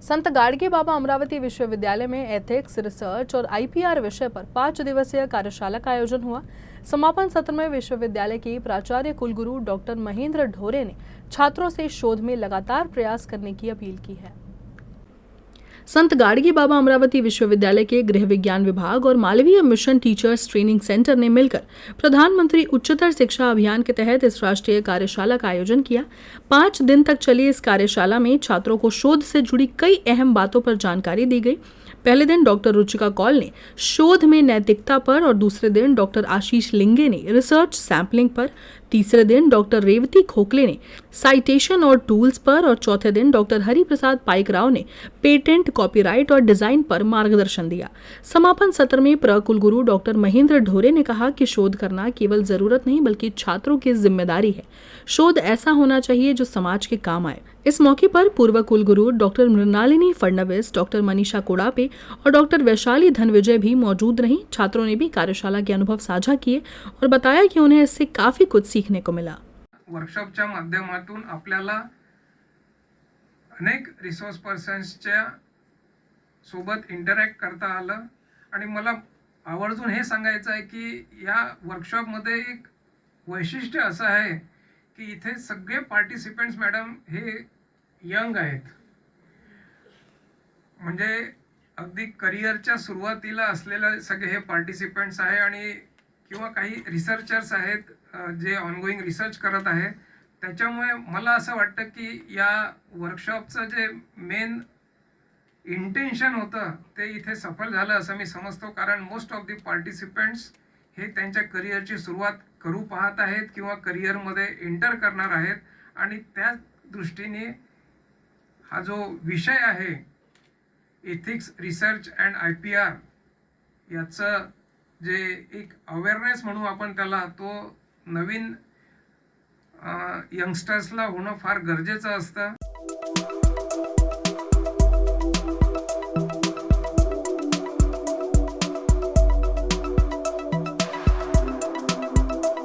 संत गाडगे बाबा अमरावती विश्वविद्यालय में ethics research और आईपीआर विषय पर 5 दिवसीय कार्यशाला का आयोजन हुआ। समापन सत्र में विश्वविद्यालय के प्राचार्य कुलगुरु डॉक्टर महेंद्र ढोरे ने छात्रों से शोध में लगातार प्रयास करने की अपील की है। संत गाडगे बाबा अमरावती विश्वविद्यालय के गृह विज्ञान विभाग और Malviya mission teachers training centre ने मिलकर प्रधानमंत्री उच्चतर शिक्षा अभियान के तहत इस राष्ट्रीय कार्यशाला का आयोजन किया। 5 दिन तक चली इस कार्यशाला में छात्रों को शोध से जुड़ी कई अहम बातों पर जानकारी दी गई। पहले दिन डॉक्टर रुचिका कौल ने शोध में नैतिकता पर और दूसरे दिन डॉक्टर आशीष लिंगे ने रिसर्च सैंपलिंग पर, तीसरे दिन डॉक्टर रेवती खोखले ने साइटेशन और टूल्स पर और चौथे दिन डॉक्टर हरि प्रसाद पाइक राव ने पेटेंट, कॉपीराइट और डिजाइन पर मार्गदर्शन दिया। समापन सत्र में प्रकुलगुरु डॉक्टर महेंद्र ढोरे ने कहा कि शोध करना केवल जरूरत नहीं बल्कि छात्रों की जिम्मेदारी है। शोध ऐसा होना चाहिए जो समाज के काम आए। इस मौके पर पूर्व कुलगुरु डॉक्टर मृणालिनी फडणवीस, डॉक्टर मनीषा कोड़ापे और डॉक्टर वैशाली धनविजय भी मौजूद रहीं। छात्रों ने भी कार्यशाला के अनुभव साझा किए और बताया कि उन्हें इससे काफी कुछ सीखने को मिला। वर्कशॉपच्या माध्यमातून आपल्याला अनेक रिसोर्स पर्सन्सच्या सोबत इंटरॅक्ट करता आलं आणि मला आवर्जून हे सांगायचं आहे की या वर्कशॉपमध्ये एक वैशिष्ट्य असं आहे की इथे सगळे पार्टिसिपेंट्स मॅडम हे यंग आहेत, म्हणजे अगदी करिअरच्या सुरुवातीला असलेले सगळे हे पार्टिसिपेंट्स आहे आणि किंवा काही रिसर्चर्स आहेत जे ऑनगोईंग रिसर्च करत आहेत। त्याच्यामुळे मला असं वाटतं की या वर्कशॉपचं जे मेन इंटेन्शन होतं ते इथे सफल झालं असं मी समजतो, कारण मोस्ट ऑफ द पार्टिसिपेंट्स हे त्यांच्या करिअरची सुरुवात करू पाहत आहेत किंवा करिअरमध्ये एंटर करणार आहेत आणि त्या दृष्टीने हा जो विषय आहे एथिक्स रिसर्च अँड आयपीआर याचं जे एक अवेअरनेस म्हणू आपण त्याला, तो नवीन यंगस्टर्सला होणं फार गरजेचं असतं।